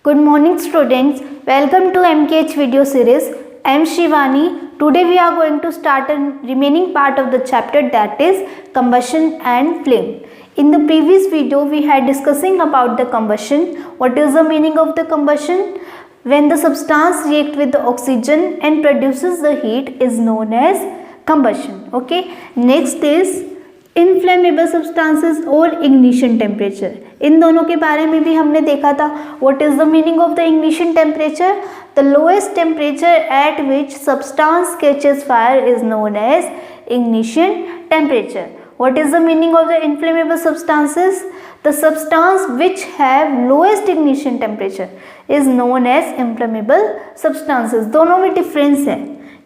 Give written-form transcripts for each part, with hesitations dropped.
Good morning students, welcome to MKH video series. I am Shivani. Today we are going to start a remaining part of the chapter, that is combustion and flame. In the previous video we had discussing about the combustion. What is the meaning of the combustion? When the substance react with the oxygen and produces the heat is known as combustion. Okay. Next is inflammable substances और ignition temperature. इन दोनों के बारे में भी हमने देखा था. What is the meaning of the ignition temperature? The lowest temperature at which substance catches fire is known as ignition temperature. What is the meaning of the inflammable substances? The substance which have lowest ignition temperature is known as inflammable substances. दोनों में difference है,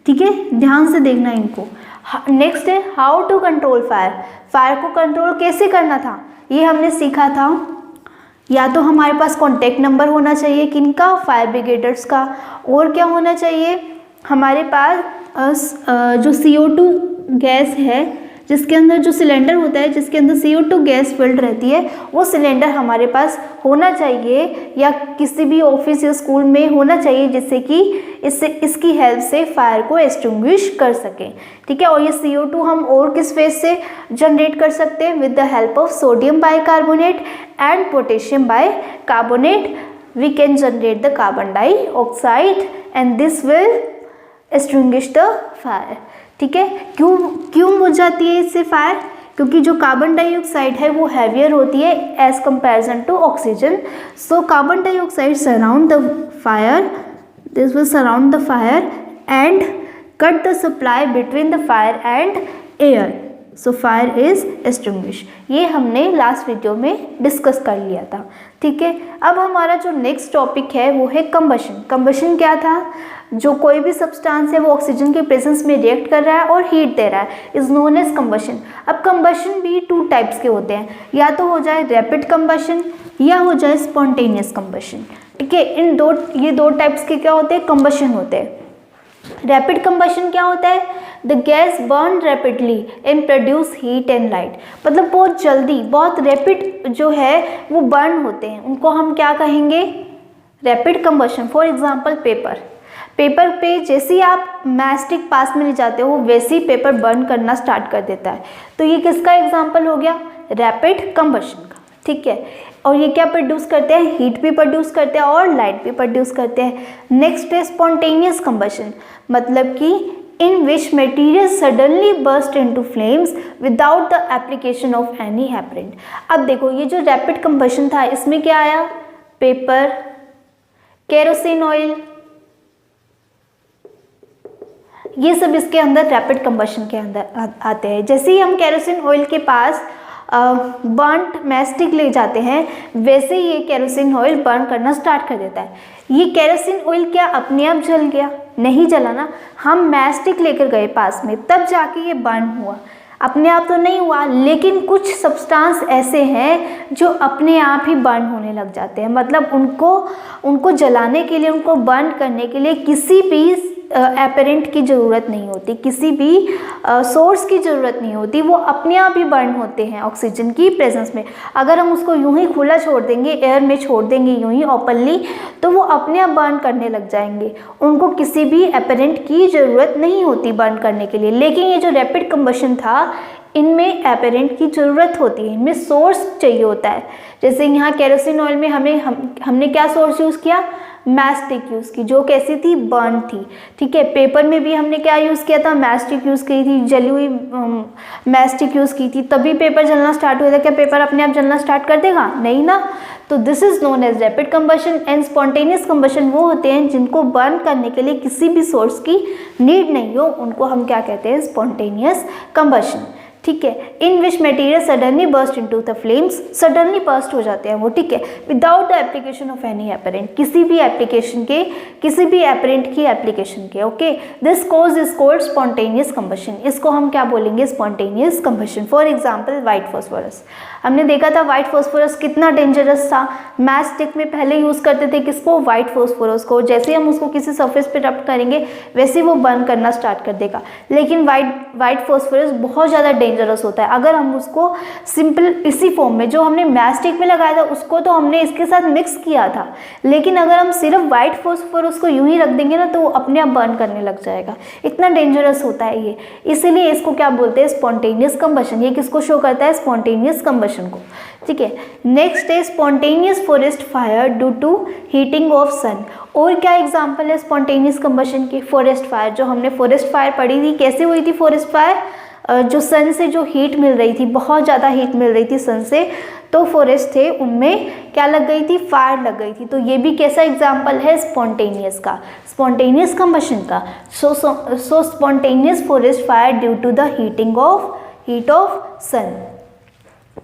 ठीक है, ध्यान से देखना इनको. Next है how to control fire. Fire को कंट्रोल कैसे करना था ये हमने सीखा था. या तो हमारे पास कॉन्टैक्ट नंबर होना चाहिए किनका, फायर ब्रिगेडर्स का, और क्या होना चाहिए हमारे पास जो CO2 गैस है जिसके अंदर जो सिलेंडर होता है जिसके अंदर CO2 गैस फिल्ड रहती है वो सिलेंडर हमारे पास होना चाहिए या किसी भी ऑफिस या स्कूल में होना चाहिए जिससे कि इसकी हेल्प से फायर को एक्सटिंग्विश कर सकें. ठीक है. और ये CO2 हम और किस फेज से जनरेट कर सकते हैं? With the help of sodium bicarbonate and potassium bicarbonate we can generate the carbon dioxide and this will extinguish the fire. ठीक है. क्यों बुझ जाती है इससे फायर? क्योंकि जो कार्बन डाइऑक्साइड है वो हैवियर होती है as comparison to oxygen. So carbon dioxide surround the fire, this will surround the fire and cut the supply between the fire and air. So fire is extinguish. ये हमने last video में discuss कर लिया था. ठीक है. अब हमारा जो नेक्स्ट टॉपिक है वो है कंबशन. कंबशन क्या था? जो कोई भी सब्सटेंस है वो ऑक्सीजन के प्रेजेंस में रिएक्ट कर रहा है और हीट दे रहा है इज नोन एज कंबशन. अब कंबशन भी टू टाइप्स के होते हैं, या तो हो जाए रैपिड कंबशन या हो जाए स्पॉन्टेनियस कंबशन. ठीक है. ये दो टाइप्स के क्या होते हैं? कंबशन होते हैं. रैपिड कंबशन क्या होता है? The gas burn rapidly and produce heat and light. मतलब बहुत जल्दी, बहुत रैपिड जो है वो बर्न होते हैं, उनको हम क्या कहेंगे? Rapid combustion. For example paper पे जैसे ही आप मैस्टिक पास में ले जाते हो वैसे ही पेपर बर्न करना स्टार्ट कर देता है. तो ये किसका एग्जाम्पल हो गया? रैपिड कंबशन का. ठीक है. और ये क्या प्रोड्यूस करते हैं? हीट भी प्रोड्यूस करते हैं और लाइट भी प्रोड्यूस करते हैं. नेक्स्ट है स्पॉन्टेनियस कंबशन. मतलब कि in which material suddenly burst into flames without the application of any apparent. अब देखो ये जो रैपिड कंबशन था इसमें क्या आया? पेपर, केरोसिन ऑयल, ये सब इसके अंदर रैपिड कंबशन के अंदर आते हैं. जैसे ही हम केरोसिन ऑयल के पास बर्न्ड मैस्टिक ले जाते हैं वैसे ही ये केरोसिन ऑयल बर्न करना स्टार्ट कर देता है. ये केरोसिन ऑयल क्या अपने आप जल गया? नहीं जला ना. हम मैस्टिक लेकर गए पास में तब जाके ये बर्न हुआ. अपने आप तो नहीं हुआ, लेकिन कुछ सब्सटेंस ऐसे हैं जो अपने आप ही बर्न होने लग जाते हैं. मतलब उनको जलाने के लिए, उनको बर्न करने के लिए किसी भी एपरेंट की ज़रूरत नहीं होती, किसी भी सोर्स की ज़रूरत नहीं होती. वो अपने आप ही बर्न होते हैं ऑक्सीजन की प्रेजेंस में. अगर हम उसको यूं ही खुला छोड़ देंगे, एयर में छोड़ देंगे यूं ही ओपनली, तो वो अपने आप बर्न करने लग जाएंगे. उनको किसी भी एपरेंट की ज़रूरत नहीं होती बर्न करने के लिए. लेकिन ये जो रैपिड कंबशन था इनमें एपरेंट की ज़रूरत होती है, इनमें सोर्स चाहिए होता है. जैसे यहाँ केरोसिन ऑयल में हमने क्या सोर्स यूज़ किया? मैस्टिक यूज़ की, जो कैसी थी? बर्न थी. ठीक है. पेपर में भी हमने क्या यूज़ किया था? मैस्टिक यूज़ की थी, जली हुई मैस्टिक यूज़ की थी, तभी पेपर जलना स्टार्ट हुआ था. क्या पेपर अपने आप जलना स्टार्ट कर देगा? नहीं ना. तो this is known as rapid combustion. And spontaneous combustion वो होते हैं जिनको बर्न करने के लिए किसी भी सोर्स की नीड नहीं हो, उनको हम क्या कहते हैं? Spontaneous combustion. ठीक है. In which material suddenly burst into the flames, suddenly burst हो जाते हैं वो. ठीक है. Without the application of any apparent, किसी भी एप्लीकेशन के, किसी भी एपरेंट की एप्लीकेशन के. Okay. This cause is called spontaneous combustion. इसको हम क्या बोलेंगे? Spontaneous combustion. For example white phosphorus. हमने देखा था व्हाइट फॉस्फोरस कितना डेंजरस था. मैच स्टिक में पहले यूज़ करते थे किसको? व्हाइट फॉस्फोरस को. जैसे हम उसको किसी सरफेस पे रब करेंगे वैसे वो बर्न करना स्टार्ट कर देगा. लेकिन व्हाइट फॉस्फोरस बहुत ज़्यादा डेंजरस होता है। अगर हम उसको सिंपल इसी फॉर्म में जो हमने मैच स्टिक में लगाया था उसको तो हमने इसके साथ मिक्स किया था, लेकिन अगर हम सिर्फ वाइट फॉस्फोरस को यूं ही रख देंगे ना तो वो अपने आप बर्न करने लग जाएगा। इतना डेंजरस होता है ये, इसीलिए इसको क्या बोलते हैं, स्पॉन्टेनियस कंबशन। ये किसको शो करता है, स्पॉन्टेनियस कंबशन को। ठीक है, नेक्स्ट है spontaneous forest fire due to heating of sun. और क्या एग्जांपल है स्पॉन्टेनियस कंबशन की, फॉरेस्ट फायर। जो हमने फॉरेस्ट फायर पढ़ी थी, कैसे हुई थी फॉरेस्ट फायर, जो सन से जो हीट मिल रही थी, बहुत ज़्यादा हीट मिल रही थी सन से, तो फॉरेस्ट थे उनमें क्या लग गई थी, फायर लग गई थी। तो ये भी कैसा एग्जांपल है, स्पॉन्टेनियस का, स्पॉन्टेनियस कंबशन का। So spontaneous forest fire due to the heat of sun.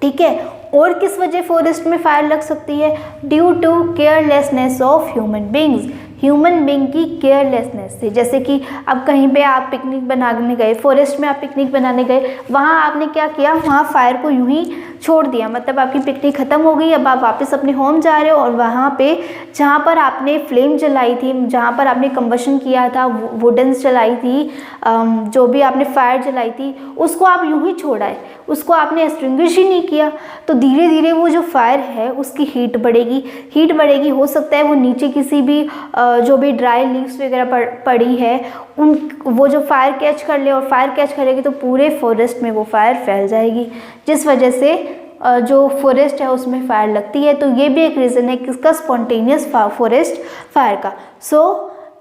ठीक है, और किस वजह फॉरेस्ट में फायर लग सकती है, due to carelessness of human beings, human being की केयरलेसनेस से। जैसे कि अब कहीं पे आप पिकनिक बनाने गए, फॉरेस्ट में आप पिकनिक बनाने गए, वहाँ आपने क्या किया, वहाँ फायर को यूं ही छोड़ दिया, मतलब आपकी पिकनिक ख़त्म हो गई, अब आप वापस अपने होम जा रहे हो और वहाँ पे जहाँ पर आपने फ्लेम जलाई थी, जहाँ पर आपने कंबशन किया था, वुडन्स जलाई थी, जो भी आपने फायर जलाई थी, उसको आप यूं ही छोड़ा है, उसको आपने एक्सटिंग्विश ही नहीं किया। तो धीरे धीरे वो जो फायर है उसकी हीट बढ़ेगी, हो सकता है वो नीचे किसी भी जो भी ड्राई लीव्स वगैरह पड़ी है वो जो फायर कैच कर ले, और फायर कैच करेगी तो पूरे फॉरेस्ट में वो फायर फैल जाएगी, जिस वजह से जो फॉरेस्ट है उसमें फायर लगती है। तो ये भी एक रीज़न है किसका, स्पॉन्टेनियस फॉरेस्ट फायर का। So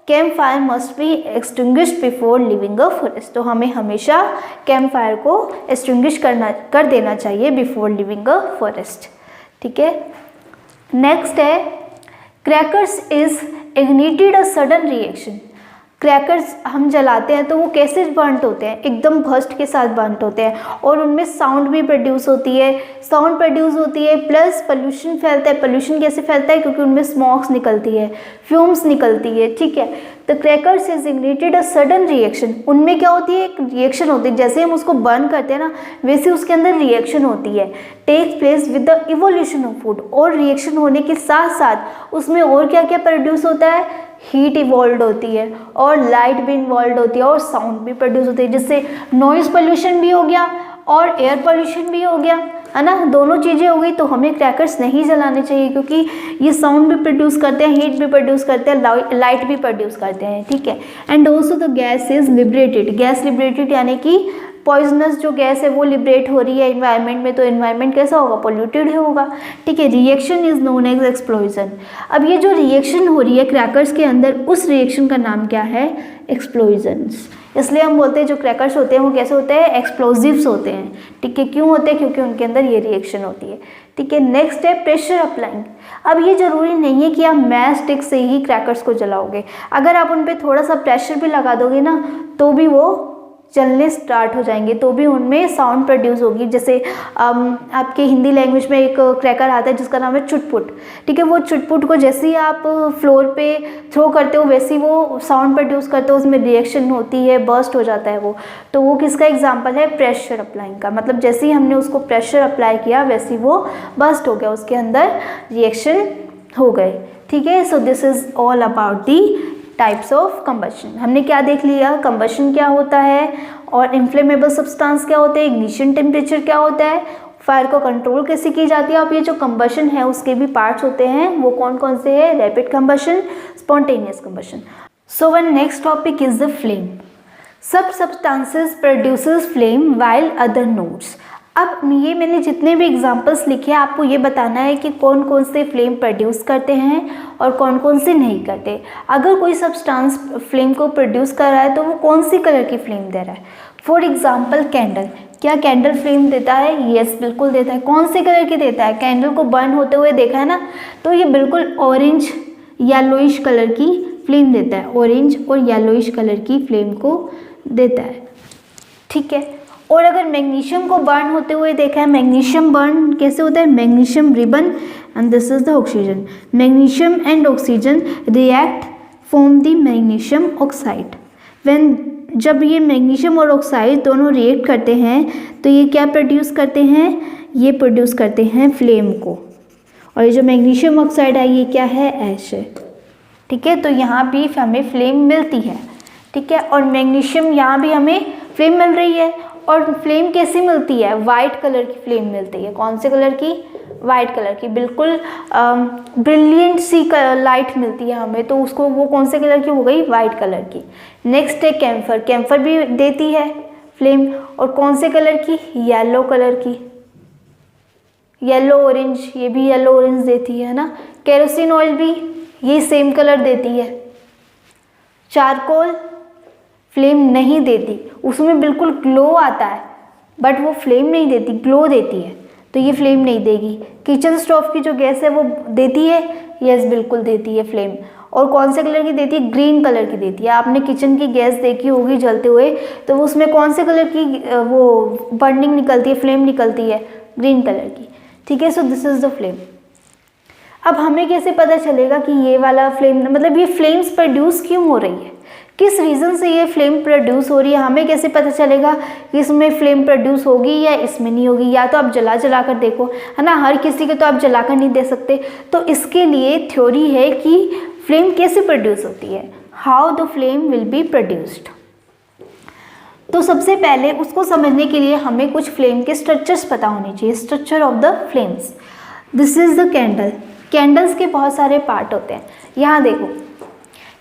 camp fire must be extinguished before living a forest. तो हमें हमेशा कैंप फायर को एक्सटिंग्विश कर देना चाहिए बिफोर लिविंग अ फॉरेस्ट। ठीक है, नेक्स्ट है crackers is ignited a sudden reaction. Crackers हम जलाते हैं तो वो कैसे बर्नट होते हैं, एकदम बर्स्ट के साथ बर्नट होते हैं, और उनमें साउंड भी प्रोड्यूस होती है, प्लस पोल्यूशन फैलता है। पोल्यूशन कैसे फैलता है, क्योंकि उनमें स्मोक्स निकलती है, फ्यूम्स निकलती है। ठीक है, तो crackers is ignited a sudden reaction. उनमें क्या होती है, एक रिएक्शन होती है, जैसे हम उसको बर्न करते हैं ना वैसे उसके अंदर रिएक्शन होती है, takes place with the evolution of food. और रिएक्शन होने के साथ साथ उसमें और क्या क्या प्रोड्यूस होता है, हीट इवॉल्व होती है, और लाइट भी इन्वॉल्व होती है, और साउंड भी प्रोड्यूस होती है, जिससे नॉइज़ पोल्यूशन भी हो गया और एयर पोल्यूशन भी हो गया, है ना, दोनों चीज़ें हो गई। तो हमें क्रैकर्स नहीं जलाने चाहिए, क्योंकि ये साउंड भी प्रोड्यूस करते हैं, हीट भी प्रोड्यूस करते हैं, लाइट भी प्रोड्यूस करते हैं। ठीक है, and also the gas is liberated. Gas liberated यानी कि पॉइजनस जो गैस है वो लिबरेट हो रही है एनवायरनमेंट में, तो एनवायरनमेंट कैसा होगा, पोल्यूटेड होगा। ठीक है, reaction is known as explosion. अब ये जो रिएक्शन हो रही है क्रैकर्स के अंदर, उस रिएक्शन का नाम क्या है, एक्सप्लोजन्स। इसलिए हम बोलते हैं जो क्रैकर्स होते हैं वो कैसे होते हैं, एक्सप्लोजिव्स होते हैं। ठीक है, क्यों होते हैं, क्योंकि उनके अंदर ये रिएक्शन होती है। ठीक है, नेक्स्ट है प्रेशर अप्लाइंग। अब ये जरूरी नहीं है कि आप मैच स्टिक से ही क्रैकर्स को जलाओगे, अगर आप उन पर थोड़ा सा प्रेशर भी लगा दोगे ना तो भी वो चलने स्टार्ट हो जाएंगे, तो भी उनमें साउंड प्रोड्यूस होगी। जैसे आपके हिंदी लैंग्वेज में एक क्रैकर आता है जिसका नाम है चुटपुट। ठीक है, वो चुटपुट को जैसे ही आप फ्लोर पे थ्रो करते हो वैसे ही वो साउंड प्रोड्यूस करते हो, उसमें रिएक्शन होती है, बर्स्ट हो जाता है वो। तो वो किसका एग्जाम्पल है, प्रेशर अप्लाइंग का। मतलब जैसे ही हमने उसको प्रेशर अप्लाई किया वैसे ही वो बर्स्ट हो गया, उसके अंदर रिएक्शन हो गए। ठीक है, so this is all about the types of combustion. हमने क्या देख लिया, कंबशन क्या होता है, और इन्फ्लेमेबल सब्सटेंस क्या होते हैं, इग्निशन टेम्परेचर क्या होता है, फायर को कंट्रोल कैसे की जाती है। अब ये जो कंबशन है उसके भी पार्ट्स होते हैं, वो कौन कौन से हैं, rapid combustion, spontaneous combustion. So one next topic is the flame. सब substances produces flame while other notes. अब ये मैंने जितने भी एग्जांपल्स लिखे हैं आपको ये बताना है कि कौन कौन से फ्लेम प्रोड्यूस करते हैं और कौन कौन से नहीं करते। अगर कोई सब्सटेंस फ्लेम को प्रोड्यूस कर रहा है तो वो कौन सी कलर की फ्लेम दे रहा है। फॉर एग्जांपल कैंडल, क्या कैंडल फ्लेम देता है, यस बिल्कुल देता है। कौन से कलर की देता है, कैंडल को बर्न होते हुए देखा है ना, तो ये बिल्कुल ऑरेंज येलोइश कलर की फ्लेम देता है, ऑरेंज और येलोइश कलर की फ्लेम को देता है। ठीक है, और अगर मैग्नीशियम को बर्न होते हुए देखा है, मैग्नीशियम बर्न कैसे होता है, magnesium ribbon and this is the oxygen. Magnesium and oxygen react form the magnesium oxide. When जब ये मैग्नीशियम और ऑक्साइड दोनों रिएक्ट करते हैं तो ये क्या प्रोड्यूस करते हैं, ये प्रोड्यूस करते हैं फ्लेम को। और ये जो मैग्नीशियम ऑक्साइड है ये क्या है, ऐश है। ठीक है, तो यहाँ भी हमें फ्लेम मिलती है। ठीक है, और मैग्नीशियम यहाँ भी हमें फ्लेम मिल रही है, और फ्लेम कैसी मिलती है, वाइट कलर की फ्लेम मिलती है। कौन से कलर की, वाइट कलर की, बिल्कुल ब्रिलियंट सी लाइट मिलती है हमें, तो उसको वो कौन से कलर की हो गई, वाइट कलर की। नेक्स्ट है कैम्फर, कैम्फर भी देती है फ्लेम, और कौन से कलर की, येलो कलर की, येलो ऑरेंज, ये भी येलो ऑरेंज देती है ना। केरोसिन ऑयल भी ये सेम कलर देती है। चारकोल फ्लेम नहीं देती, उसमें बिल्कुल ग्लो आता है बट वो फ्लेम नहीं देती, ग्लो देती है, तो ये फ्लेम नहीं देगी। किचन स्टोव की जो गैस है वो देती है, यस बिल्कुल देती है फ्लेम। और कौन से कलर की देती है, ग्रीन कलर की देती है। आपने किचन की गैस देखी होगी जलते हुए, तो उसमें कौन से कलर की वो बर्निंग निकलती है, फ्लेम निकलती है, ग्रीन कलर की, ठीक है। So this is the flame. अब हमें कैसे पता चलेगा कि ये वाला फ्लेम, मतलब ये फ्लेम्स प्रोड्यूस क्यों हो रही है, किस रीज़न से ये फ्लेम प्रोड्यूस हो रही है, हमें कैसे पता चलेगा कि इसमें फ्लेम प्रोड्यूस होगी या इसमें नहीं होगी। या तो आप जला कर देखो, है ना, हर किसी के तो आप जला कर नहीं दे सकते, तो इसके लिए थ्योरी है कि फ्लेम कैसे प्रोड्यूस होती है, how the flame will be produced. तो सबसे पहले उसको समझने के लिए हमें कुछ फ्लेम के स्ट्रक्चर्स पता होने चाहिए। Structure of the flames, this is the candle. Candles के बहुत सारे पार्ट होते हैं, यहाँ देखो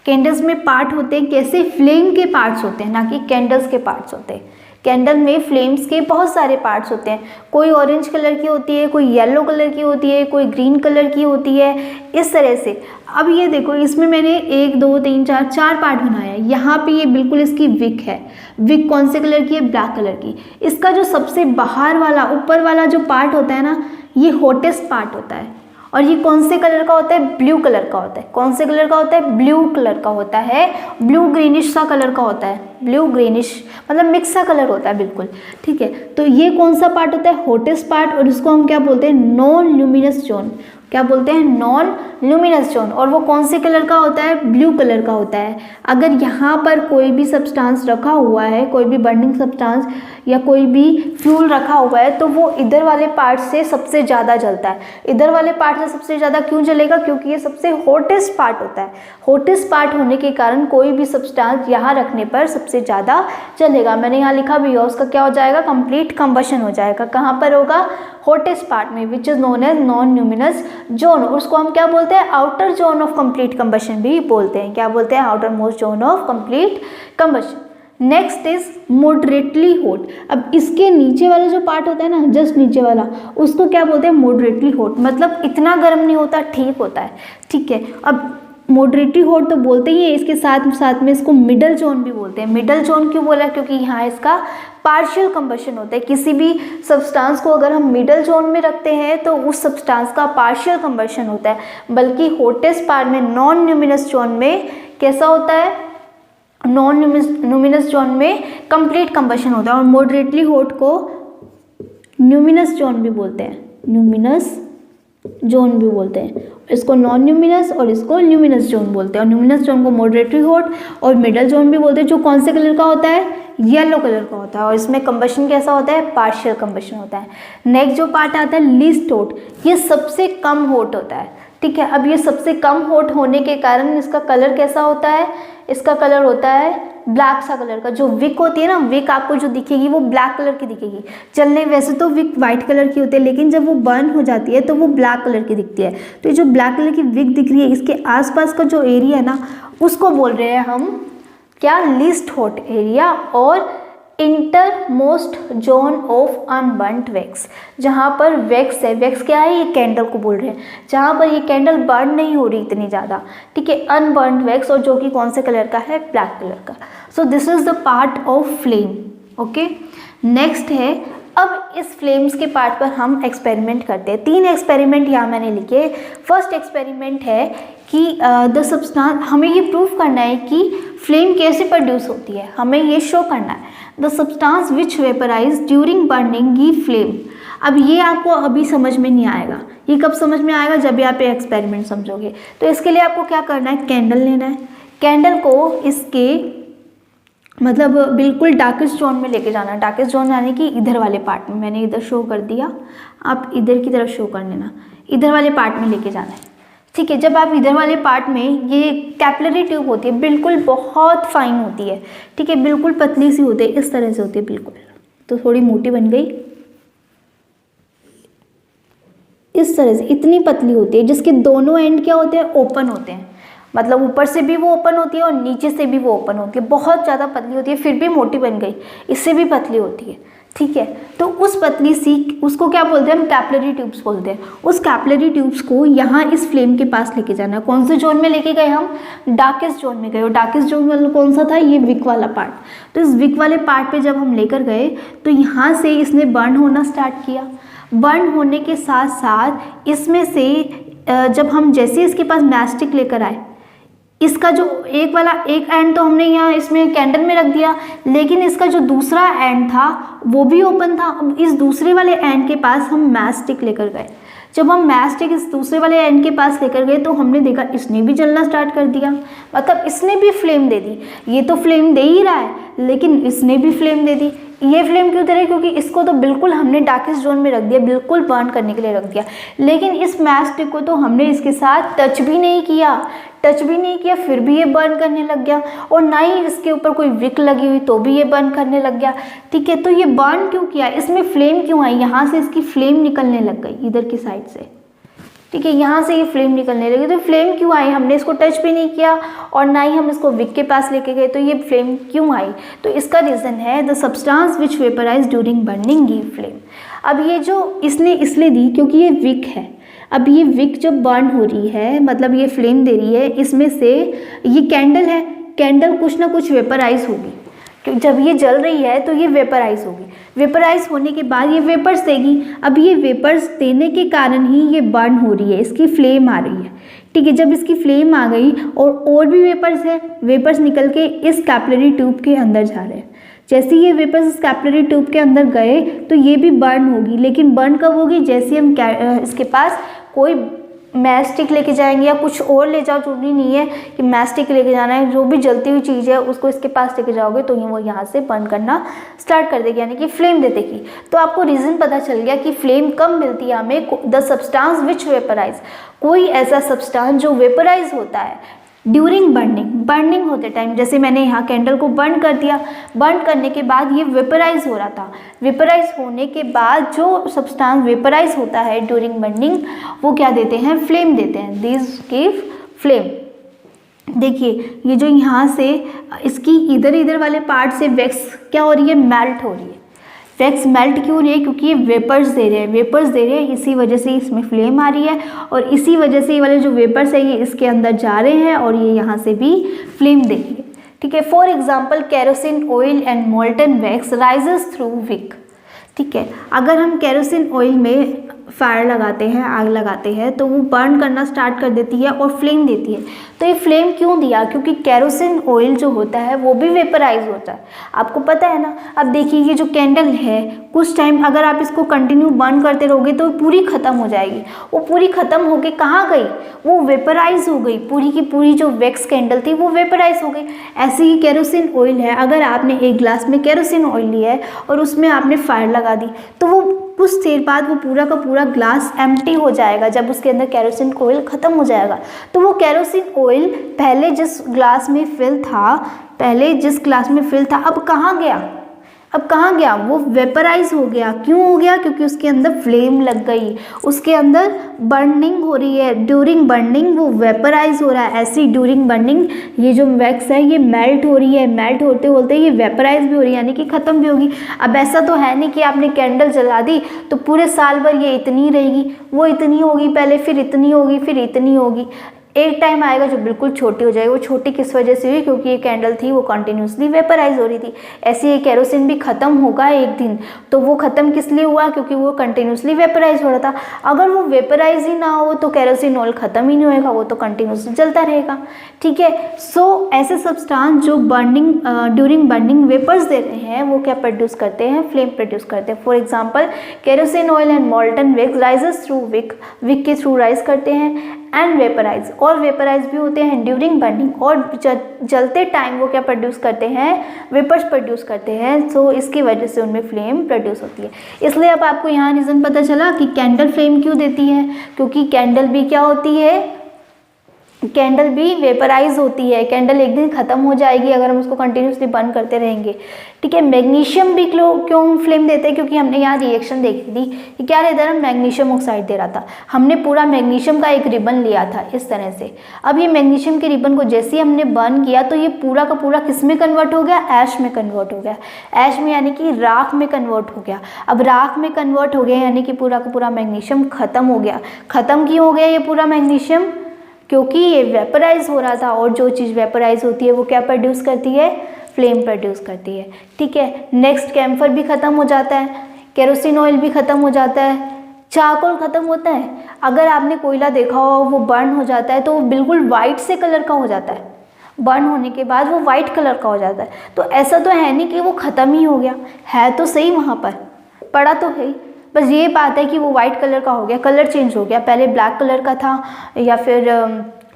कैंडल्स में पार्ट होते हैं, कैसे, फ्लेम के पार्ट्स होते हैं, ना कि कैंडल्स के पार्ट्स होते हैं। कैंडल में फ्लेम्स के बहुत सारे पार्ट्स होते हैं, कोई ऑरेंज कलर की होती है, कोई येलो कलर की होती है, कोई ग्रीन कलर की होती है, इस तरह से। अब ये देखो, इसमें मैंने 1 2 3 4 पार्ट बनाया है। यहाँ पे ये बिल्कुल इसकी विक है, विक कौन से कलर की है, ब्लैक कलर की। इसका जो सबसे बाहर वाला, ऊपर वाला जो पार्ट होता है ना, ये हॉटेस्ट पार्ट होता है, और ये कौन से कलर का होता है, ब्लू कलर का होता है। कौन से कलर का होता है, ब्लू कलर का होता है, ब्लू ग्रीनिश सा कलर का होता है, ब्लू ग्रीनिश मतलब मिक्स सा कलर होता है बिल्कुल, ठीक है। तो ये कौन सा पार्ट होता है, हॉटेस्ट पार्ट, और इसको हम क्या बोलते हैं, नॉन ल्यूमिनस जोन। क्या बोलते हैं, नॉन ल्यूमिनस जोन। और वो कौन से कलर का होता है, ब्लू कलर का होता है। अगर यहाँ पर कोई भी सब्सटेंस रखा हुआ है, कोई भी बर्निंग सब्सटेंस या कोई भी फ्यूल रखा हुआ है, तो वो इधर वाले पार्ट से सबसे ज़्यादा जलता है। इधर वाले पार्ट से सबसे ज़्यादा क्यों जलेगा, क्योंकि ये सबसे हॉटेस्ट पार्ट होता है। हॉटेस्ट पार्ट होने के कारण कोई भी सब्सटेंस यहाँ रखने पर सबसे ज़्यादा जलेगा। मैंने यहाँ लिखा भी है, उसका क्या हो जाएगा, कंप्लीट कंबशन हो जाएगा। कहाँ पर होगा, हॉटेस्ट पार्ट में, which is known as non luminous zone. उसको हम क्या बोलते हैं, outer zone of complete combustion भी बोलते हैं। क्या बोलते हैं, outer most zone of complete combustion. Next is moderately hot. अब इसके नीचे वाला जो पार्ट होता है ना, जस्ट नीचे वाला, उसको क्या बोलते हैं, मॉडरेटली हॉट। मतलब इतना गर्म नहीं होता, ठीक होता है, ठीक है। अब मॉडरेटली हॉट तो बोलते ही है, इसके साथ में इसको मिडल जोन भी बोलते हैं। मिडल जोन क्यों बोला, क्योंकि यहाँ इसका पार्शियल कंबशन होता है। किसी भी सब्सटेंस को अगर हम मिडल जोन में रखते हैं तो उस सब्सटेंस का पार्शियल कंबशन होता है, बल्कि हॉटेस्ट पार्ट में, नॉन ल्यूमिनस जोन में कैसा होता है, नॉन ल्यूमिनस जोन में कंप्लीट कंबशन होता है। और मॉडरेटली हॉट को ल्यूमिनस जोन भी बोलते हैं, ल्यूमिनस जोन भी बोलते हैं। इसको नॉन ल्यूमिनस और इसको ल्यूमिनस जोन बोलते हैं। और ल्यूमिनस जोन को मॉडरेटली हॉट और मिडल जोन भी बोलते हैं, जो कौन से कलर का होता है, येलो कलर का होता है। और इसमें कंबशन कैसा होता है, पार्शियल कंबशन होता है। नेक्स्ट जो पार्ट आता है लीस्ट हॉट, ये सबसे कम हॉट होता है, ठीक है। अब ये सबसे कम हॉट होने के कारण इसका कलर कैसा होता है, इसका कलर होता है ब्लैक सा कलर का। जो विक होती है ना, विक आपको जो दिखेगी वो ब्लैक कलर की दिखेगी। चलने वैसे तो विक वाइट कलर की होती है, लेकिन जब वो बर्न हो जाती है तो वो ब्लैक कलर की दिखती है। तो ये जो ब्लैक कलर की विक दिख रही है, इसके आसपास का जो एरिया है ना, उसको बोल रहे हैं हम क्या, लीस्ट हॉट एरिया और inter most zone of unburned wax. जहाँ पर वैक्स है, वैक्स क्या है, ये कैंडल को बोल रहे हैं, जहाँ पर ये कैंडल बर्न नहीं हो रही इतनी ज़्यादा, ठीक है, अनबर्न्ड वैक्स, और जो कि कौन से कलर का है, ब्लैक कलर का। So this is the part of flame, okay. Next है, अब इस फ्लेम्स के पार्ट पर हम एक्सपेरिमेंट करते हैं। 3 एक्सपेरिमेंट यहाँ मैंने लिखे। फर्स्ट एक्सपेरिमेंट है कि द सब्सटेंस, हमें ये प्रूफ करना है कि फ्लेम कैसे प्रोड्यूस होती है, हमें ये शो करना है। The substance which vaporise during burning गी फ्लेम। अब ये आपको अभी समझ में नहीं आएगा, ये कब समझ में आएगा, जब भी आप एक्सपेरिमेंट समझोगे। तो इसके लिए आपको क्या करना है, कैंडल लेना है, कैंडल को इसके मतलब बिल्कुल डार्केस्ट जोन में लेके जाना है। डार्केस्ट जोन यानी कि इधर वाले पार्ट में, मैंने इधर शो कर दिया, आप इधर की तरफ शो कर लेना, इधर वाले पार्ट में लेके जाना है, ठीक है। जब आप इधर वाले पार्ट में, ये कैपिलरी ट्यूब होती है, बिल्कुल बहुत फाइन होती है, ठीक है, बिल्कुल पतली सी होती है, इस तरह से होती है बिल्कुल। तो थोड़ी मोटी बन गई। इस तरह से इतनी पतली होती है जिसके दोनों एंड क्या होते हैं, ओपन होते हैं, मतलब ऊपर से भी वो ओपन होती है और नीचे से भी वो ओपन होती है। बहुत ज़्यादा पतली होती है, फिर भी मोटी बन गई, इससे भी पतली होती है। ठीक है, तो उस पतली सी उसको क्या बोलते हैं हम, कैपिलरी ट्यूब्स बोलते हैं। उस कैपिलरी ट्यूब्स को यहाँ इस फ्लेम के पास लेके जाना है। कौन से जोन में लेके गए हम, डार्केस्ट जोन में गए। और डार्केस्ट जोन मतलब कौन सा था, ये विक वाला पार्ट। तो इस विक वाले पार्ट पे जब हम लेकर गए तो यहाँ से इसने बर्न होना स्टार्ट किया। बर्न होने के साथ साथ इसमें से जब हम जैसे इसके पास मैस्टिक लेकर आए, इसका जो एक एंड तो हमने यहाँ इसमें कैंडल में रख दिया, लेकिन इसका जो दूसरा एंड था वो भी ओपन था। अब इस दूसरे वाले एंड के पास हम मैस्टिक लेकर गए। जब हम मैस्टिक इस दूसरे वाले एंड के पास लेकर गए तो हमने देखा इसने भी जलना स्टार्ट कर दिया, मतलब इसने भी फ्लेम दे दी। ये तो फ्लेम दे ही रहा है लेकिन इसने भी फ्लेम दे दी। ये फ्लेम क्यों दे रहा है, क्योंकि इसको तो बिल्कुल हमने डार्केस्ट जोन में रख दिया, बिल्कुल बर्न करने के लिए रख दिया। लेकिन इस मैस्टिक को तो हमने इसके साथ टच भी नहीं किया, फिर भी ये बर्न करने लग गया। और ना ही इसके ऊपर कोई विक लगी हुई तो भी ये बर्न करने लग गया। ठीक है, तो ये बर्न क्यों किया, इसमें फ्लेम क्यों आई, यहाँ से इसकी फ्लेम निकलने लग गई इधर की साइड से। ठीक है, यहाँ से ये फ्लेम निकलने लगी। तो फ्लेम क्यों आई, हमने इसको टच भी नहीं किया और ना ही हम इसको विक के पास लेके गए, तो ये फ्लेम क्यों आई। तो इसका रीज़न है the substance which vaporise during burning give flame. अब ये जो इसने इसलिए दी क्योंकि ये विक है। अब ये विक जब बर्न हो रही है, मतलब ये फ्लेम दे रही है, इसमें से ये कैंडल है, कैंडल कुछ ना कुछ वेपराइज होगी। जब ये जल रही है तो ये वेपराइज होगी। वेपराइज होने के बाद ये वेपर्स देगी। अब ये वेपर्स देने के कारण ही ये बर्न हो रही है, इसकी फ्लेम आ रही है। ठीक है, जब इसकी फ्लेम आ गई और भी वेपर्स है, वेपर्स निकल के इस कैपिलरी ट्यूब के अंदर जा रहे हैं। जैसे ये वेपर्स इस कैपिलरी ट्यूब के अंदर गए तो ये भी बर्न होगी, लेकिन बर्न कब होगी, जैसे हम इसके पास कोई मैस्टिक लेके जाएंगे या कुछ और ले जाओ, जरूरी नहीं है कि मैस्टिक लेके जाना है, जो भी जलती हुई चीज़ है उसको इसके पास लेके जाओगे तो वो यहाँ से बर्न करना स्टार्ट कर देगी, यानी कि फ्लेम दे देगी। तो आपको रीज़न पता चल गया कि फ्लेम कब मिलती है हमें, द सब्सटेंस विच वेपराइज, कोई ऐसा सब्सटेंस जो वेपराइज होता है ड्यूरिंग बर्निंग होते टाइम। जैसे मैंने यहाँ कैंडल को बर्न कर दिया, बर्न करने के बाद ये वेपराइज हो रहा था। वेपराइज होने के बाद जो सब्सटेंस वेपराइज होता है ड्यूरिंग बर्निंग, वो क्या देते हैं, फ्लेम देते हैं। This give flame. देखिए ये जो यहाँ से इसकी इधर वाले पार्ट से वैक्स क्या हो रही है, मेल्ट हो रही है। वैक्स मेल्ट क्यों हो रही है, क्योंकि ये वेपर्स दे रहे हैं, इसी वजह से इसमें फ्लेम आ रही है। और इसी वजह से ये वाले जो वेपर्स है ये इसके अंदर जा रहे हैं और ये यहाँ से भी फ्लेम दे रही है। ठीक है, for example kerosene oil and molten wax rises through wick. ठीक है, अगर हम केरोसिन ऑयल में फायर लगाते हैं, आग लगाते हैं, तो वो बर्न करना स्टार्ट कर देती है और फ्लेम देती है। तो ये फ्लेम क्यों दिया, क्योंकि केरोसिन ऑयल जो होता है वो भी वेपराइज होता है, आपको पता है ना। अब देखिए ये जो कैंडल है, कुछ टाइम अगर आप इसको कंटिन्यू बर्न करते रहोगे तो पूरी ख़त्म हो जाएगी। वो पूरी ख़त्म होके कहाँ गई, वो वेपराइज हो गई, पूरी की पूरी जो वैक्स कैंडल थी वो वेपराइज हो गई। ऐसे ही केरोसिन ऑयल है, अगर आपने एक ग्लास में केरोसिन ऑयल लिया है और उसमें आपने फायर लगा दी तो वो कुछ देर बाद वो पूरा का पूरा ग्लास एम्प्टी हो जाएगा। जब उसके अंदर केरोसिन ऑयल ख़त्म हो जाएगा तो वो केरोसिन ऑयल पहले जिस ग्लास में फिल था अब कहाँ गया, वो वेपराइज हो गया। क्यों हो गया, क्योंकि उसके अंदर फ्लेम लग गई, उसके अंदर बर्निंग हो रही है। ड्यूरिंग बर्निंग वो वेपराइज हो रहा है। ऐसी ड्यूरिंग बर्निंग ये जो वैक्स है ये मेल्ट हो रही है, मेल्ट होते होते ये वेपराइज भी हो रही है, यानी कि ख़त्म भी होगी। अब ऐसा तो है नहीं कि आपने कैंडल जला दी तो पूरे साल भर ये इतनी रहेगी, वो इतनी होगी पहले, फिर इतनी होगी, फिर इतनी होगी। एक टाइम आएगा जो बिल्कुल छोटी हो जाएगी। वो छोटी किस वजह से हुई, क्योंकि ये कैंडल थी वो कंटिन्यूसली वेपराइज हो रही थी। ऐसे ये केरोसिन भी ख़त्म होगा एक दिन, तो वो ख़त्म किस लिए हुआ, क्योंकि वो कंटिन्यूसली वेपराइज हो रहा था। अगर वो वेपराइज ही ना हो तो केरोसिन ऑयल ख़त्म ही नहीं होएगा, वो तो कंटिन्यूसली जलता रहेगा। ठीक है, सो ऐसे सब्सटेंस जो बर्निंग ड्यूरिंग बर्निंग वेपर्स दे रहे हैं वो क्या प्रोड्यूस करते हैं, फ्लेम प्रोड्यूस करते हैं। For example kerosene oil and molten wax rises through wick के थ्रू राइज करते हैं एंड वेपराइज, और वेपराइज भी होते हैं ड्यूरिंग बर्निंग, और जलते टाइम वो क्या प्रोड्यूस करते हैं, वेपर्स प्रोड्यूस करते हैं। सो इसकी वजह से उनमें फ्लेम प्रोड्यूस होती है। इसलिए अब आपको यहाँ रीज़न पता चला कि कैंडल फ्लेम क्यों देती है, क्योंकि कैंडल भी क्या होती है, कैंडल भी वेपराइज होती है, कैंडल एक दिन ख़त्म हो जाएगी अगर हम उसको कंटिन्यूसली बर्न करते रहेंगे। ठीक है, मैग्नीशियम भी क्यों फ्लेम देते हैं, क्योंकि हमने यहाँ रिएक्शन देखी थी कि क्या दे रहा था, मैग्नीशियम ऑक्साइड दे रहा था। हमने पूरा मैग्नीशियम का एक रिबन लिया था इस तरह से। अब ये मैग्नीशियम के रिबन को जैसे ही हमने बर्न किया तो ये पूरा का पूरा किस में कन्वर्ट हो गया, ऐश में कन्वर्ट हो गया। ऐश में यानी कि राख में कन्वर्ट हो गया। अब राख में कन्वर्ट हो गया यानी कि पूरा का पूरा मैग्नीशियम ख़त्म हो गया। ख़त्म क्यों हो गया ये पूरा मैग्नीशियम, क्योंकि ये वेपराइज हो रहा था, और जो चीज़ वेपराइज होती है वो क्या प्रोड्यूस करती है, फ्लेम प्रोड्यूस करती है। ठीक है, नेक्स्ट कैम्फर भी ख़त्म हो जाता है, केरोसिन ऑयल भी ख़त्म हो जाता है, चारकोल ख़त्म होता है। अगर आपने कोयला देखा हो वो बर्न हो जाता है तो वो बिल्कुल वाइट से कलर का हो जाता है, बर्न होने के बाद वो वाइट कलर का हो जाता है। तो ऐसा तो है नहीं कि वो ख़त्म ही हो गया, है तो सही वहाँ पर पड़ा तो है ही, बस ये बात है कि वो वाइट कलर का हो गया, कलर चेंज हो गया। पहले ब्लैक कलर का था या फिर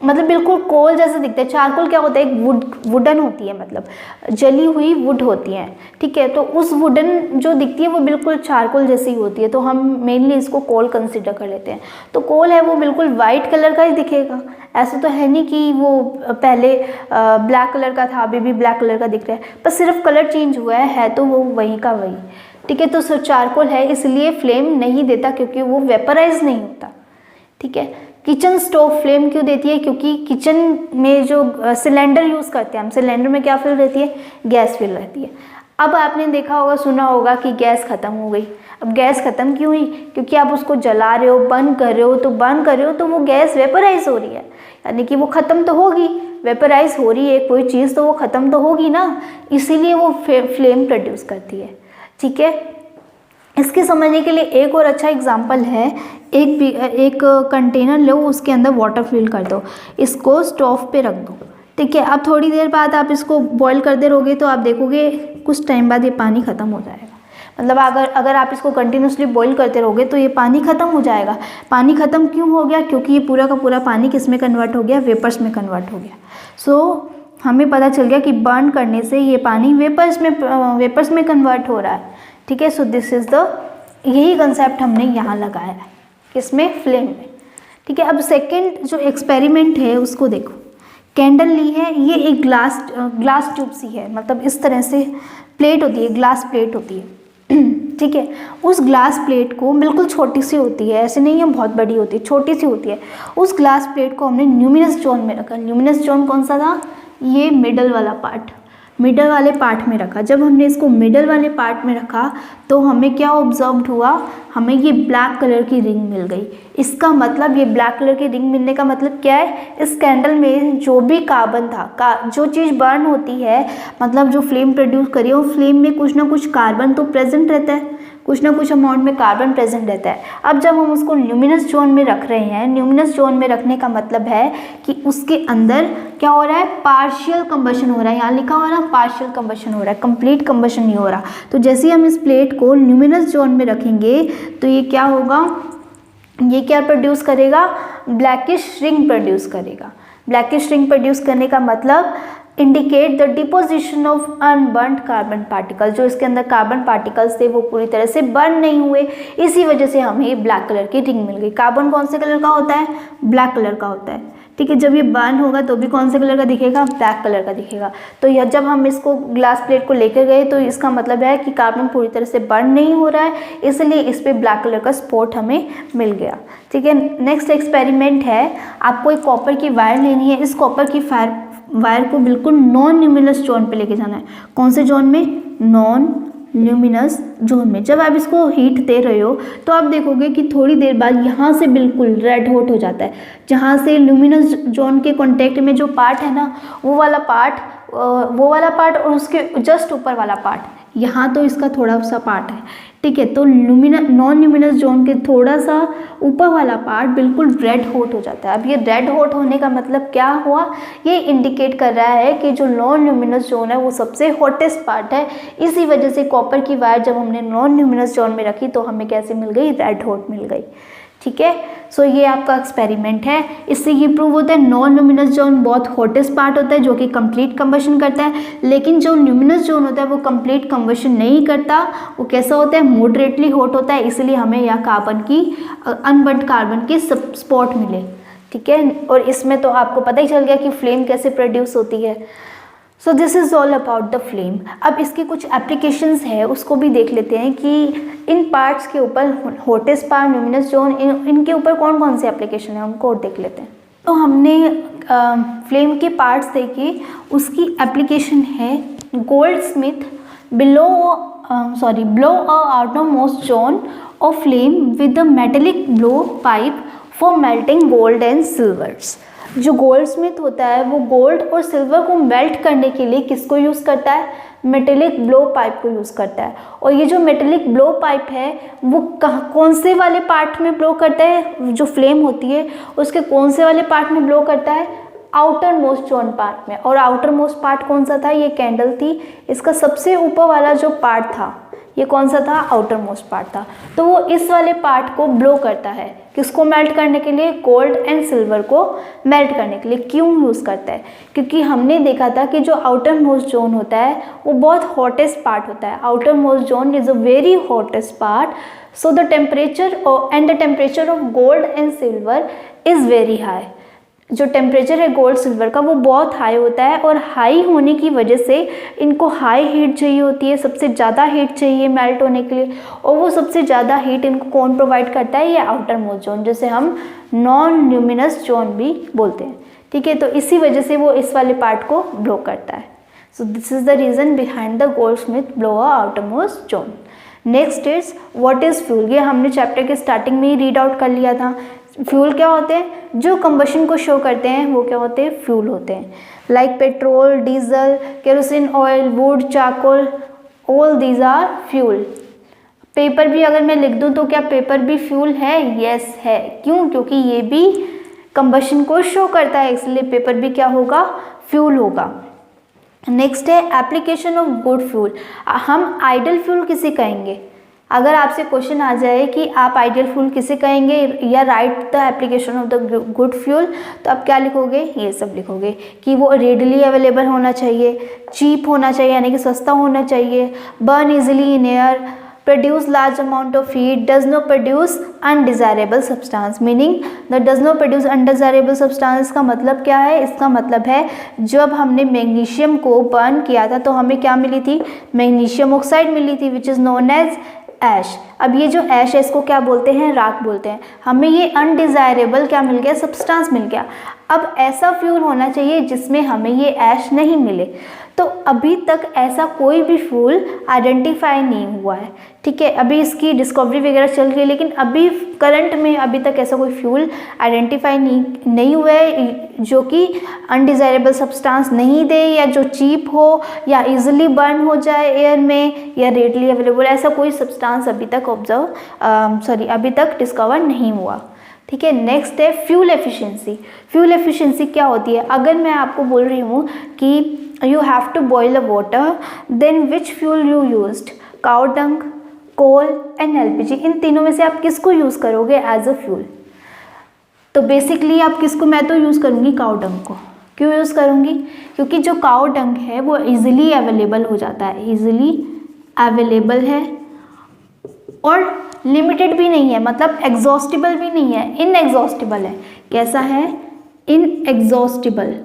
मतलब बिल्कुल कोल जैसा दिखता है। चारकोल क्या होता है, एक वुडन होती है, मतलब जली हुई वुड होती है। ठीक है, तो उस वुडन जो दिखती है वो बिल्कुल चारकोल जैसी होती है, तो हम मेनली इसको कोल कंसिडर कर लेते हैं। तो कोल है वो बिल्कुल वाइट कलर का ही दिखेगा, ऐसा तो है नहीं कि वो पहले ब्लैक कलर का था अभी भी ब्लैक कलर का दिख रहा है, बस सिर्फ कलर चेंज हुआ है तो वो वही का वही। ठीक है, तो चारकोल है इसलिए फ्लेम नहीं देता क्योंकि वो वेपराइज नहीं होता। ठीक है, किचन स्टोव फ्लेम क्यों देती है, क्योंकि किचन में जो सिलेंडर यूज़ करते हैं हम, सिलेंडर में क्या फिल रहती है, गैस फिल रहती है। अब आपने देखा होगा, सुना होगा कि गैस ख़त्म हो गई। अब गैस ख़त्म क्यों हुई, क्योंकि आप उसको जला रहे हो, बर्न कर रहे हो तो वो गैस वेपराइज हो रही है, यानी कि वो ख़त्म तो होगी, वेपराइज हो रही है कोई चीज़ तो वो ख़त्म तो होगी ना, इसीलिए वो फ्लेम प्रोड्यूस करती है। ठीक है, इसके समझने के लिए एक और अच्छा एग्जांपल है, एक कंटेनर लो, उसके अंदर वाटर फिल कर दो, इसको स्टोव पे रख दो। ठीक है, अब थोड़ी देर बाद आप इसको बॉईल करते रहोगे तो आप देखोगे कुछ टाइम बाद ये पानी ख़त्म हो जाएगा। मतलब अगर आप इसको कंटिन्यूसली बॉईल करते रहोगे तो ये पानी ख़त्म हो जाएगा। पानी ख़त्म क्यों हो गया, क्योंकि ये पूरा का पूरा पानी किस में कन्वर्ट हो गया, वेपर्स में कन्वर्ट हो गया। सो हमें पता चल गया कि बर्न करने से ये पानी वेपर्स में कन्वर्ट हो रहा है। ठीक है, सो दिस इज़ यही कंसेप्ट हमने यहाँ लगाया है, किसमें, फ्लेम में। ठीक है, अब सेकंड जो एक्सपेरिमेंट है उसको देखो। कैंडल ली है, ये एक ग्लास ट्यूब सी है, मतलब इस तरह से प्लेट होती है, ग्लास प्लेट होती है। ठीक है, उस ग्लास प्लेट को बिल्कुल छोटी सी होती है, ऐसे नहीं है बहुत बड़ी होती है, छोटी सी होती है। उस ग्लास प्लेट को हमने ल्यूमिनस जोन में रखा। ल्यूमिनस जोन कौन सा था, ये मिडल वाला पार्ट, मिडल वाले पार्ट में रखा। जब हमने इसको मिडल वाले पार्ट में रखा तो हमें क्या ऑब्जर्व हुआ, हमें ये ब्लैक कलर की रिंग मिल गई। इसका मतलब ये ब्लैक कलर की रिंग मिलने का मतलब क्या है, इस कैंडल में जो भी कार्बन था, जो चीज़ बर्न होती है, मतलब जो फ्लेम प्रोड्यूस करी है, वो फ्लेम में कुछ ना कुछ कार्बन तो प्रेजेंट रहता है, कुछ ना कुछ अमाउंट में कार्बन प्रेजेंट रहता है। अब जब हम उसको ल्यूमिनस जोन में रख रहे हैं, ल्यूमिनस जोन में रखने का मतलब है कि उसके अंदर क्या हो रहा है, पार्शियल कंबशन हो रहा है। यहाँ लिखा हो रहा है पार्शियल कंबशन हो रहा है, कंप्लीट कंबशन नहीं हो रहा। तो जैसे ही हम इस प्लेट को ल्यूमिनस जोन में रखेंगे तो ये क्या होगा, ये क्या प्रोड्यूस करेगा, ब्लैकिश रिंग प्रोड्यूस करेगा। ब्लैकिश रिंग प्रोड्यूस करने का मतलब indicate the deposition of unburned carbon particle. जो इसके अंदर कार्बन पार्टिकल्स थे वो पूरी तरह से बर्न नहीं हुए, इसी वजह से हमें ब्लैक कलर की रिंग मिल गई। कार्बन कौन से कलर का होता है, ब्लैक कलर का होता है। ठीक है, जब ये बर्न होगा तो भी कौन से कलर का दिखेगा, ब्लैक कलर का दिखेगा। तो यह जब हम इसको ग्लास प्लेट को लेकर गए तो इसका मतलब है कि कार्बन पूरी तरह से बर्न नहीं हो रहा है, इसलिए इस पर ब्लैक कलर का स्पॉट हमें मिल गया। ठीक है, नेक्स्ट एक्सपेरिमेंट है, आपको एक कॉपर की वायर लेनी है। इस कॉपर की वायर को बिल्कुल नॉन ल्यूमिनस जोन पे लेके जाना है। कौन से जोन में, नॉन ल्यूमिनस जोन में। जब आप इसको हीट दे रहे हो तो आप देखोगे कि थोड़ी देर बाद यहाँ से बिल्कुल रेड हॉट हो जाता है। जहाँ से ल्यूमिनस जोन के कांटेक्ट में जो पार्ट है ना, वो वाला पार्ट और उसके जस्ट ऊपर वाला पार्ट, यहाँ तो इसका थोड़ा सा पार्ट है। ठीक है, तो नॉन ल्यूमिनस जोन के थोड़ा सा ऊपर वाला पार्ट बिल्कुल रेड हॉट हो जाता है। अब ये रेड हॉट होने का मतलब क्या हुआ, ये इंडिकेट कर रहा है कि जो नॉन ल्यूमिनस जोन है वो सबसे हॉटेस्ट पार्ट है। इसी वजह से कॉपर की वायर जब हमने नॉन ल्यूमिनस जोन में रखी तो हमें कैसे मिल गई, रेड हॉट मिल गई। ठीक है, सो ये आपका एक्सपेरिमेंट है। इससे ये प्रूव होता है नॉन ल्यूमिनस जोन बहुत हॉटेस्ट पार्ट होता है जो कि कंप्लीट कंबशन करता है, लेकिन जो ल्यूमिनस जोन होता है वो कंप्लीट कंबशन नहीं करता, वो कैसा होता है, मॉडरेटली हॉट होता है। इसलिए हमें यहाँ कार्बन की अनबर्न्ड कार्बन के स्पॉट मिले। ठीक है। और इसमें तो आपको पता ही चल गया कि फ्लेम कैसे प्रोड्यूस होती है। So this is all about the flame. अब इसकी कुछ एप्लीकेशंस है उसको भी देख लेते हैं कि इन पार्ट्स के ऊपर, हॉटेस्ट पार्ट, ल्यूमिनस जोन, इनके ऊपर कौन कौन से एप्लीकेशन है उनको और देख लेते हैं। तो हमने फ्लेम के पार्ट्स देखे, उसकी एप्लीकेशन है Goldsmith blow a outermost zone of flame with a metallic blow pipe for melting gold and silvers। जो गोल्डस्मिथ होता है वो गोल्ड और सिल्वर को मेल्ट करने के लिए किसको यूज़ करता है? मेटेलिक ब्लो पाइप को यूज़ करता है। और ये जो मेटेलिक ब्लो पाइप है वो कौन से वाले पार्ट में ब्लो करता है? जो फ्लेम होती है उसके कौन से वाले पार्ट में ब्लो करता है? आउटर मोस्ट जोन पार्ट में। और आउटर मोस्ट पार्ट कौन सा था? ये कैंडल थी, इसका सबसे ऊपर वाला जो पार्ट था ये कौन सा था? आउटर मोस्ट पार्ट था। तो वो इस वाले पार्ट को ब्लो करता है, किसको मेल्ट करने के लिए? गोल्ड एंड सिल्वर को मेल्ट करने के लिए। क्यों यूज़ करता है? क्योंकि हमने देखा था कि जो आउटर मोस्ट जोन होता है वो बहुत हॉटेस्ट पार्ट होता है। Outer most zone is a very hottest part, so the temperature and the temperature of gold and silver is very high. जो टेम्परेचर है गोल्ड सिल्वर का वो बहुत हाई होता है, और हाई होने की वजह से इनको हाई हीट चाहिए होती है, सबसे ज़्यादा हीट चाहिए मेल्ट होने के लिए। और वो सबसे ज़्यादा हीट इनको कौन प्रोवाइड करता है? ये आउटर मोस्ट जोन, जिसे हम नॉन ल्यूमिनस जोन भी बोलते हैं। ठीक है, तो इसी वजह से वो इस वाले पार्ट को ब्लो करता है। So this is the reason behind the Goldsmith blow outer most zone. Next is what is fuel. ये हमने चैप्टर के स्टार्टिंग में ही रीड आउट कर लिया था। फ्यूल क्या होते हैं? जो कंबशन को शो करते हैं वो क्या होते हैं? फ्यूल होते हैं। Like petrol, diesel, kerosene oil, wood, charcoal, all these are fuel. Paper भी अगर मैं लिख दूं तो क्या पेपर भी फ्यूल है? यस है। क्यों? क्योंकि ये भी कंबशन को शो करता है, इसलिए पेपर भी क्या होगा? फ्यूल होगा। नेक्स्ट है एप्लीकेशन ऑफ गुड फ्यूल। हम आइडल फ्यूल किसे कहेंगे? अगर आपसे क्वेश्चन आ जाए कि आप आइडियल फ्यूल किसे कहेंगे या right the application of the good fuel, तो आप क्या लिखोगे? ये सब लिखोगे कि वो रेडली अवेलेबल होना चाहिए, चीप होना चाहिए यानी कि सस्ता होना चाहिए, burn easily in air, produce large amount of heat, does not produce undesirable substance। Meaning the does not produce undesirable substance का मतलब क्या है? इसका मतलब है जब हमने मैग्नीशियम को बर्न किया था तो हमें क्या मिली थी? मैग्नीशियम ऑक्साइड मिली थी, विच इज़ नोन एज ऐश। अब ये जो ऐश है इसको क्या बोलते हैं? राख बोलते हैं। हमें ये अनडिजायरेबल क्या मिल गया? सब्सटेंस मिल गया। अब ऐसा फ्यूल होना चाहिए जिसमें हमें ये ऐश नहीं मिले। तो अभी तक ऐसा कोई भी फ्यूल आइडेंटिफाई नहीं हुआ है। ठीक है, अभी इसकी डिस्कवरी वगैरह चल रही है, लेकिन अभी करंट में अभी तक ऐसा कोई फ्यूल आइडेंटिफाई नहीं हुआ है जो कि अनडिजायरेबल सब्सटेंस नहीं दे, या जो चीप हो, या इजीली बर्न हो जाए एयर में, या रेडली अवेलेबल। ऐसा कोई सब्सटेंस अभी तक अभी तक डिस्कवर नहीं हुआ। ठीक है, नेक्स्ट है फ्यूल एफिशिएंसी। फ्यूल एफिशिएंसी क्या होती है? अगर मैं आपको बोल रही हूँ कि you have to boil a water, then which fuel you used? cow dung, coal and LPG। इन तीनों में से आप किसको यूज़ करोगे एज अ फ्यूल? तो बेसिकली आप किसको? मैं तो यूज़ करूँगी काउ डंग को। क्यों यूज़ करूँगी? क्योंकि जो काउ डंग है वो इजीली अवेलेबल हो जाता है, इजीली अवेलेबल है और लिमिटेड भी नहीं है, मतलब एग्जॉस्टिबल भी नहीं है, इनएग्जॉस्टिबल है। कैसा है? इनएग्जॉस्टिबल।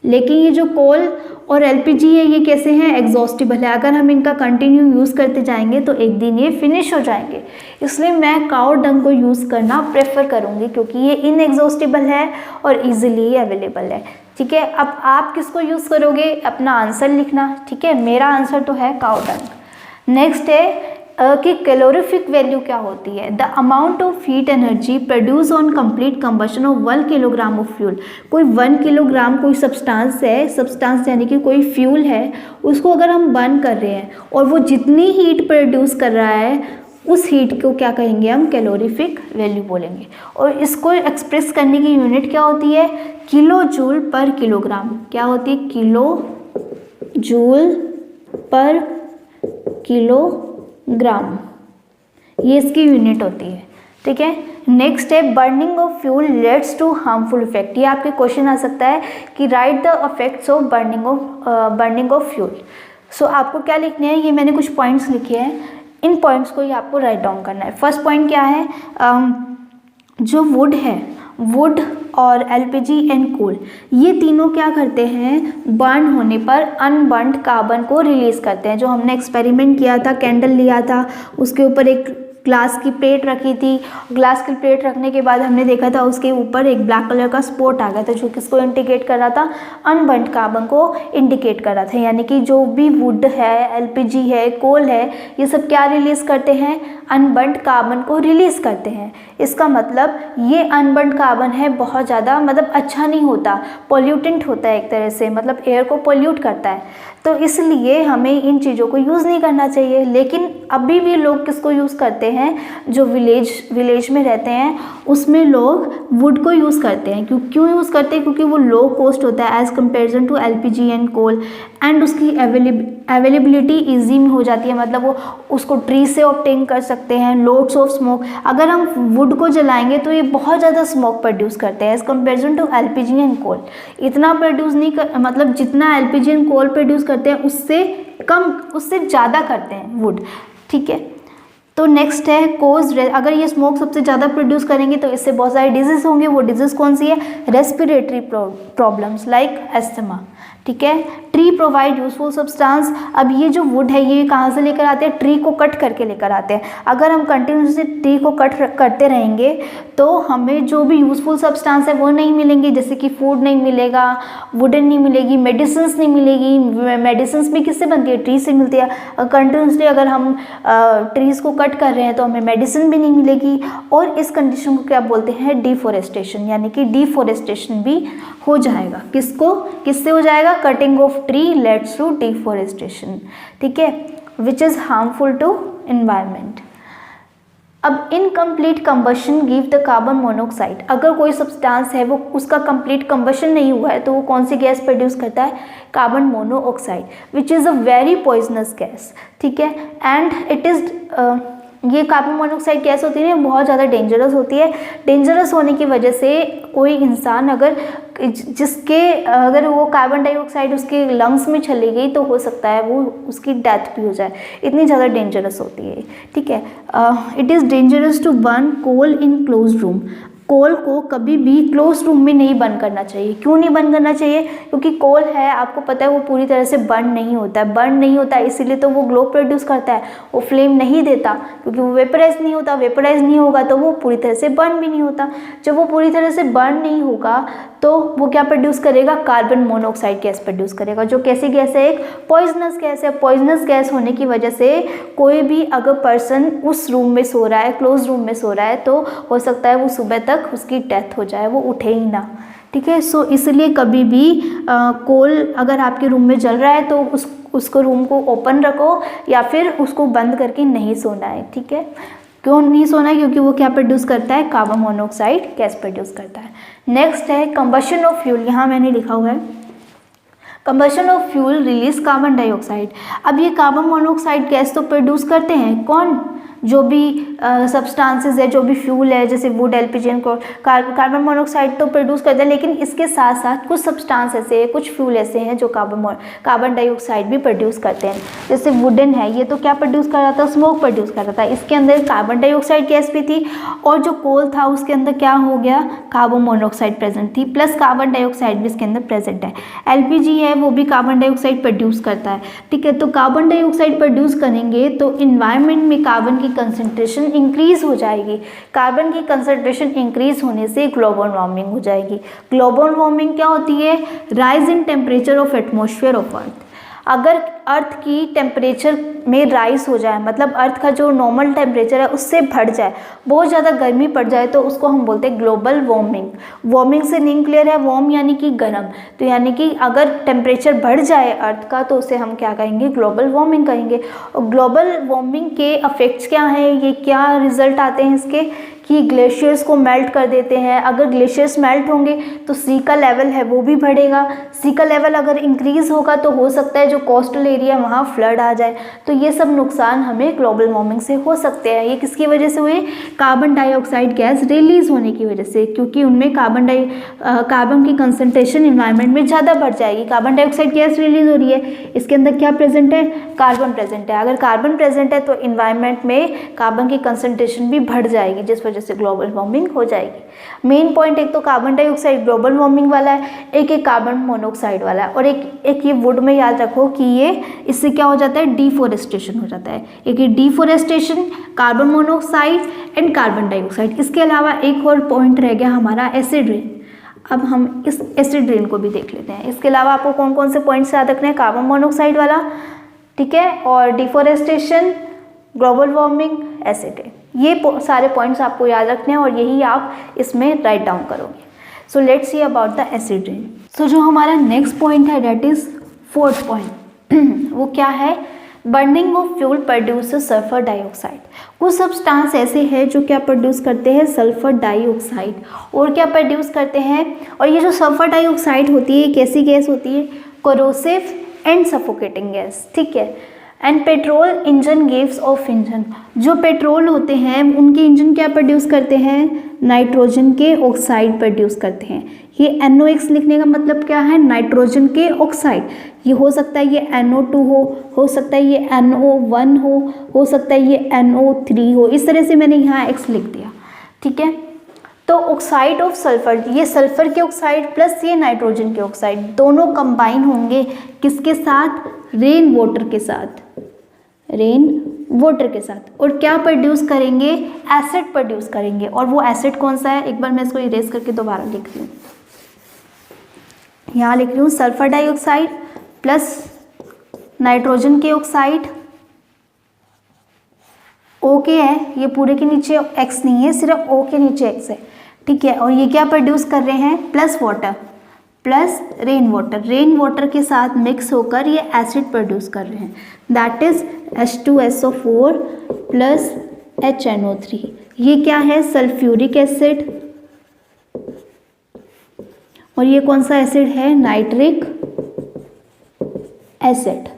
लेकिन ये जो कोल और एलपीजी है ये कैसे हैं? एग्जॉस्टिबल है। अगर हम इनका कंटिन्यू यूज़ करते जाएंगे तो एक दिन ये फिनिश हो जाएंगे। इसलिए मैं काउ डंग को यूज़ करना प्रेफर करूँगी क्योंकि ये इनएग्जॉस्टिबल है और इजीली अवेलेबल है। ठीक है, अब आप किसको यूज़ करोगे? अपना आंसर लिखना। ठीक है, मेरा आंसर तो है काउ डंग। नेक्स्ट है कि कैलोरीफिक वैल्यू क्या होती है? The amount of heat energy produce on complete combustion of 1 kilogram of fuel. कोई 1 किलोग्राम कोई सब्सटेंस है, सब्सटेंस यानी कि कोई फ्यूल है, उसको अगर हम बर्न कर रहे हैं और वो जितनी हीट प्रोड्यूस कर रहा है उस हीट को क्या कहेंगे? हम कैलोरीफिक वैल्यू बोलेंगे। और इसको एक्सप्रेस करने की यूनिट क्या होती है? किलो जूल पर किलोग्राम। क्या होती है? किलो जूल पर किलोग्राम, ये इसकी यूनिट होती है। ठीक है, नेक्स्ट है burning of fuel leads to harmful effect. ये आपके क्वेश्चन आ सकता है कि write the effects of burning of fuel. So आपको क्या लिखने हैं? ये मैंने कुछ पॉइंट्स लिखे हैं, इन पॉइंट्स को ही आपको राइट डाउन करना है। फर्स्ट पॉइंट क्या है? जो वुड है वुड और एलपीजी एंड कोल, ये तीनों क्या करते हैं, बर्न होने पर अनबर्न्ड कार्बन को रिलीज़ करते हैं। जो हमने एक्सपेरिमेंट किया था, कैंडल लिया था, उसके ऊपर एक ग्लास की प्लेट रखी थी, ग्लास की प्लेट रखने के बाद हमने देखा था उसके ऊपर एक ब्लैक कलर का स्पॉट आ गया था, जो किसको इंडिकेट कर रहा था, अनबर्न्ड कार्बन को इंडिकेट कर रहा था। यानी कि जो भी वुड है, एलपीजी है, कोल है, ये सब क्या रिलीज़ करते हैं, अनबर्न्ड कार्बन को रिलीज़ करते हैं। इसका मतलब ये अनबर्न्ड कार्बन है बहुत ज़्यादा मतलब अच्छा नहीं होता, पॉल्यूटेंट होता है एक तरह से, मतलब एयर को पॉल्यूट करता है। तो इसलिए हमें इन चीज़ों को यूज़ नहीं करना चाहिए। लेकिन अभी भी लोग किसको यूज़ करते हैं, जो विलेज में रहते हैं उसमें लोग वुड को यूज़ करते हैं। क्यों यूज़ करते हैं, क्योंकि वो लो कॉस्ट होता है as comparison to LPG and coal, and उसकी अवेलेबिलिटी ईजी में हो जाती है, मतलब वो उसको ट्री से ऑब्टेन कर सकते हैं। लोड्स ऑफ स्मोक, अगर हम वुड को जलाएंगे तो ये बहुत ज़्यादा स्मोक प्रोड्यूस करते हैं as comparison to LPG and coal. इतना प्रोड्यूस नहीं कर, मतलब जितना एलपीजी एंड कोल प्रोड्यूस करते हैं उससे कम, उससे ज़्यादा करते हैं वुड। ठीक है, तो नेक्स्ट है कोज, अगर ये स्मोक सबसे ज़्यादा प्रोड्यूस करेंगे तो इससे बहुत सारे डिजीज़ होंगे। वो डिजीज़ कौन सी है, रेस्पिरेटरी प्रॉब्लम्स लाइक एस्थमा। ठीक है, ट्री प्रोवाइड यूजफुल सब्सटेंस। अब ये जो वुड है ये कहाँ से लेकर आते हैं, ट्री को कट करके लेकर आते हैं। अगर हम कंटिन्यूसली ट्री को कट करते रहेंगे तो हमें जो भी यूजफुल सब्सटेंस है वो नहीं मिलेंगे, जैसे कि फूड नहीं मिलेगा, वुडन नहीं मिलेगी, मेडिसिन्स नहीं मिलेगी। मेडिसिन्स भी किससे बनती है, ट्री से मिलती है। कंटिन्यूसली अगर हम ट्रीज़ को कट कर रहे हैं तो हमें मेडिसिन भी नहीं मिलेगी। और इस कंडीशन को क्या बोलते हैं, डिफॉरेस्टेशन, यानी कि डिफॉरेस्टेशन भी हो जाएगा। किससे हो जाएगा, cutting of tree leads to deforestation. ठीक है, which is harmful to environment. अब incomplete combustion give the carbon monoxide. अगर कोई सब्सटेंस है वो उसका कंप्लीट कंबशन नहीं हुआ है तो वो कौन सी गैस प्रोड्यूस करता है, carbon monoxide, which is a very poisonous gas. ठीक है, एंड इट इज़ ये कार्बन मोनोऑक्साइड गैस होती है बहुत ज़्यादा डेंजरस होती है। डेंजरस होने की वजह से कोई इंसान अगर वो कार्बन डाइऑक्साइड उसके लंग्स में चली गई तो हो सकता है वो उसकी डेथ भी हो जाए, इतनी ज़्यादा डेंजरस होती है। ठीक है, it is dangerous to burn coal in close room. Coal को कभी भी क्लोज रूम में नहीं बंद करना चाहिए। क्यों नहीं बंद करना चाहिए, क्योंकि कोल है, आपको पता है वो पूरी तरह से बर्न नहीं होता है। बर्न नहीं होता इसीलिए तो वो ग्लो प्रोड्यूस करता है, वो फ्लेम नहीं देता, क्योंकि वो वेपराइज नहीं होता। वेपराइज नहीं होगा तो वो पूरी तरह से बर्न भी नहीं होता। जब वो पूरी तरह से बर्न नहीं होगा तो वो क्या प्रोड्यूस करेगा, कार्बन मोनोऑक्साइड गैस प्रोड्यूस करेगा, जो कैसी गैस है, एक पॉइजनस गैस है। पॉइजनस गैस होने की वजह से कोई भी अगर पर्सन उस रूम में सो रहा है, क्लोज रूम में सो रहा है, तो हो सकता है वो सुबह तक उसकी डेथ हो जाए, वो उठे ही ना। ठीक है, सो इसलिए कभी भी कोल अगर आपके रूम में जल रहा है तो उसको रूम को ओपन रखो या फिर उसको बंद करके नहीं सोना है। ठीक है, क्यों नहीं सोना है, क्योंकि वो क्या प्रोड्यूस करता है, कार्बन मोनोऑक्साइड गैस प्रोड्यूस करता है। नेक्स्ट है कंबशन ऑफ फ्यूल, यहाँ मैंने लिखा हुआ है combustion of fuel release carbon dioxide. अब ये कार्बन मोनोऑक्साइड गैस तो प्रोड्यूस करते हैं कौन, जो भी सब्सटेंसेस है, जो भी फ्यूल है, जैसे वुड, एलपीजी को कार्बन मोनोऑक्साइड तो प्रोड्यूस करते हैं, लेकिन इसके साथ साथ कुछ सब्सटेंस ऐसे हैं, कुछ फ्यूल ऐसे हैं जो कार्बन डाइऑक्साइड भी प्रोड्यूस करते हैं। जैसे वुडन है, ये तो क्या प्रोड्यूस कर रहा था, स्मोक प्रोड्यूस कर रहा था, इसके अंदर कार्बन डाइऑक्साइड गैस भी थी। और जो कोल था उसके अंदर क्या हो गया, कार्बन मोनोऑक्साइड प्रेजेंट थी, प्लस कार्बन डाइऑक्साइड भी इसके अंदर प्रेजेंट है। एलपीजी है वो भी कार्बन डाइऑक्साइड प्रोड्यूस करता है। ठीक है, तो कार्बन डाइऑक्साइड प्रोड्यूस करेंगे तो इन्वायरमेंट में कार्बन की कंसंट्रेशन इंक्रीज हो जाएगी। कार्बन की कंसंट्रेशन इंक्रीज होने से ग्लोबल वार्मिंग हो जाएगी। ग्लोबल वार्मिंग क्या होती है, rise in temperature of atmosphere of earth. अगर अर्थ की टेम्परेचर में राइज हो जाए, मतलब अर्थ का जो नॉर्मल टेम्परेचर है उससे बढ़ जाए, बहुत ज़्यादा गर्मी पड़ जाए, तो उसको हम बोलते हैं ग्लोबल वार्मिंग। वार्मिंग से लिंक क्लियर है, वार्म यानी कि गर्म, तो यानी कि अगर टेम्परेचर बढ़ जाए अर्थ का तो उसे हम क्या कहेंगे, ग्लोबल वार्मिंग कहेंगे। और ग्लोबल वार्मिंग के इफेक्ट्स क्या हैं, ये क्या रिजल्ट आते हैं इसके, कि ग्लेशियर्स को मेल्ट कर देते हैं। अगर ग्लेशियर्स मेल्ट होंगे तो सी का लेवल है वो भी बढ़ेगा। सी का लेवल अगर इंक्रीज़ होगा तो हो सकता है जो कोस्टल एरिया वहाँ फ्लड आ जाए। तो ये सब नुकसान हमें ग्लोबल वार्मिंग से हो सकते हैं। ये किसकी वजह से हुए, कार्बन डाइऑक्साइड गैस रिलीज़ होने की वजह से, क्योंकि उनमें कार्बन की कंसनट्रेशन इन्वायरमेंट में ज़्यादा बढ़ जाएगी। कार्बन डाइऑक्साइड गैस रिलीज़ हो रही है, इसके अंदर क्या प्रेजेंट है, कार्बन प्रेजेंट है। अगर कार्बन प्रेजेंट है तो इन्वायरमेंट में कार्बन की कंसनट्रेशन भी बढ़ जाएगी, जिस वजह वजह से ग्लोबल वार्मिंग हो जाएगी। मेन पॉइंट एक तो कार्बन डाइऑक्साइड ग्लोबल वार्मिंग वाला है, एक कार्बन मोनोऑक्साइड वाला है, और एक ये वुड में याद रखो कि ये इससे क्या हो जाता है, डिफोरेस्टेशन हो जाता है। एक ये deforestation, carbon monoxide and carbon dioxide. इसके अलावा एक और पॉइंट रह गया हमारा एसिड रेन। अब हम इस एसिड रेन को भी देख लेते हैं। इसके अलावा आपको कौन कौन से पॉइंट्स याद रखने हैं, कार्बन मोनोऑक्साइड वाला, ठीक है, और deforestation, global warming, acid rain, ये सारे पॉइंट्स आपको याद रखने हैं और यही आप इसमें राइट डाउन करोगे। So let's see about the acid rain. So जो हमारा नेक्स्ट पॉइंट है दैट इज फोर्थ पॉइंट, वो क्या है, burning of fuel produces sulphur dioxide. कुछ सब्सटेंस ऐसे हैं जो क्या प्रोड्यूस करते हैं, सल्फर डाइऑक्साइड, और क्या प्रोड्यूस करते हैं, और ये जो सल्फर डाइऑक्साइड होती है कैसी गैस होती है, कोरोसिव एंड सफोकेटिंग गैस, ठीक है। And petrol engine gives off engine, जो पेट्रोल होते हैं उनके इंजन क्या प्रोड्यूस करते हैं, नाइट्रोजन के ऑक्साइड प्रोड्यूस करते हैं। ये NOx लिखने का मतलब क्या है, नाइट्रोजन के ऑक्साइड। ये हो सकता है ये NO2 हो सकता है ये NO1 हो सकता है ये NO3 हो, इस तरह से मैंने यहाँ X लिख दिया, ठीक है। तो ऑक्साइड ऑफ सल्फर, ये सल्फर के ऑक्साइड प्लस ये नाइट्रोजन के ऑक्साइड दोनों कंबाइन होंगे किसके साथ, रेन वाटर के साथ, रेन वाटर के साथ, और क्या प्रोड्यूस करेंगे, एसिड प्रोड्यूस करेंगे। और वो एसिड कौन सा है, एक बार मैं इसको इरेज करके दोबारा लिख रही हूँ, यहाँ लिख रही हूँ सल्फर डाइऑक्साइड प्लस नाइट्रोजन के ऑक्साइड, O के है, ये पूरे के नीचे X नहीं है, सिर्फ O के नीचे X है, ठीक है। और ये क्या प्रोड्यूस कर रहे हैं, plus water plus rain water, rain water के साथ मिक्स होकर ये एसिड प्रोड्यूस कर रहे हैं, that is H2SO4 plus HNO3। ये क्या है, सल्फ्यूरिक एसिड, और ये कौन सा एसिड है, नाइट्रिक एसिड।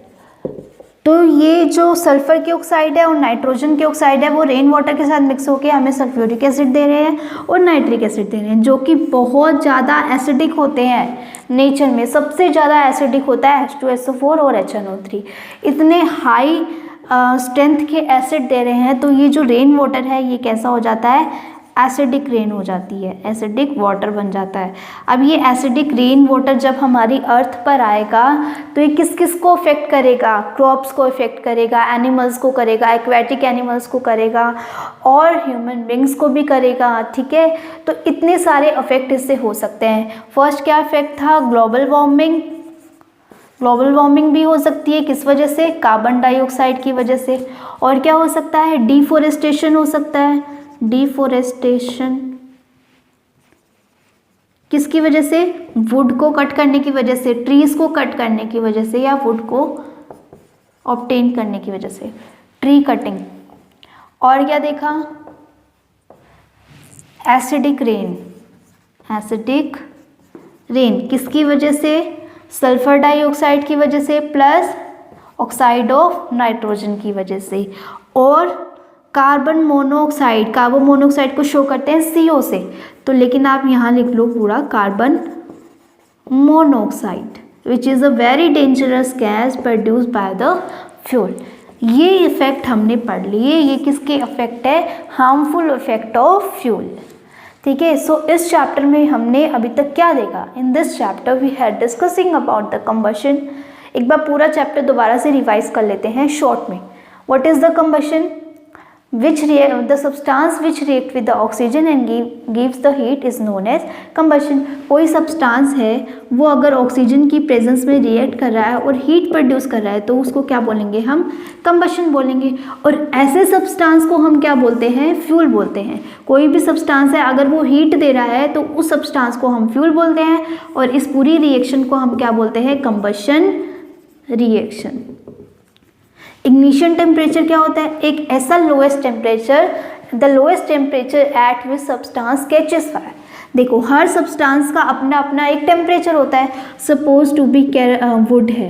तो ये जो सल्फर के ऑक्साइड है और नाइट्रोजन के ऑक्साइड है वो रेन वाटर के साथ मिक्स होकर हमें सल्फ्यूरिक एसिड दे रहे हैं और नाइट्रिक एसिड दे रहे हैं, जो कि बहुत ज़्यादा एसिडिक होते हैं। नेचर में सबसे ज़्यादा एसिडिक होता है H2SO4 और HNO3। इतने हाई स्ट्रेंथ के एसिड दे रहे हैं, तो ये जो रेन वाटर है ये कैसा हो जाता है, एसिडिक रेन हो जाती है, एसिडिक वाटर बन जाता है। अब ये एसिडिक रेन वाटर जब हमारी अर्थ पर आएगा तो ये किस किस को अफेक्ट करेगा, क्रॉप्स को अफेक्ट करेगा, एनिमल्स को करेगा, एक्वेटिक एनिमल्स को करेगा और ह्यूमन बींग्स को भी करेगा, ठीक है। तो इतने सारे अफेक्ट इससे हो सकते हैं। फर्स्ट क्या इफेक्ट था, ग्लोबल वार्मिंग। ग्लोबल वार्मिंग भी हो सकती है किस वजह से, कार्बन डाइऑक्साइड की वजह से। और क्या हो सकता है, डिफोरेस्टेशन हो सकता है। डिफोरेस्टेशन किसकी वजह से, वुड को कट करने की वजह से, ट्रीज को कट करने की वजह से या वुड को ऑब्टेन करने की वजह से, ट्री कटिंग। और क्या देखा, एसिडिक रेन। एसिडिक रेन किसकी वजह से, सल्फर डाइऑक्साइड की वजह से प्लस ऑक्साइड ऑफ नाइट्रोजन की वजह से। और कार्बन मोनोऑक्साइड, कार्बन मोनोऑक्साइड को शो करते हैं CO से, तो लेकिन आप यहाँ लिख लो पूरा carbon monoxide which is a very dangerous gas produced by the fuel. ये इफेक्ट हमने पढ़ लिए, ये किसके इफेक्ट है, हार्मफुल इफेक्ट ऑफ फ्यूल, ठीक है। सो इस चैप्टर में हमने अभी तक क्या देखा, in this chapter we had discussing about the combustion. एक बार पूरा चैप्टर दोबारा से रिवाइज कर लेते हैं शॉर्ट में। What is the combustion, which the substance which react with the oxygen and gives the heat is known as combustion। कोई सब्सटेंस है वो अगर ऑक्सीजन की प्रेजेंस में रिएक्ट कर रहा है और हीट प्रोड्यूस कर रहा है तो उसको क्या बोलेंगे, हम कंबशन बोलेंगे। और ऐसे सब्सटेंस को हम क्या बोलते हैं, फ्यूल बोलते हैं। कोई भी सब्सटेंस है अगर वो हीट दे रहा है तो उस सब्सटेंस को हम फ्यूल बोलते हैं, और इस पूरी रिएक्शन को हम क्या बोलते हैं, कंबशन रिएक्शन। इग्निशन टेम्परेचर क्या होता है, एक ऐसा lowest temperature, the lowest temperature at which substance catches fire. देखो हर सब्सटेंस का अपना अपना एक टेम्परेचर होता है। सपोज टू बी वुड है,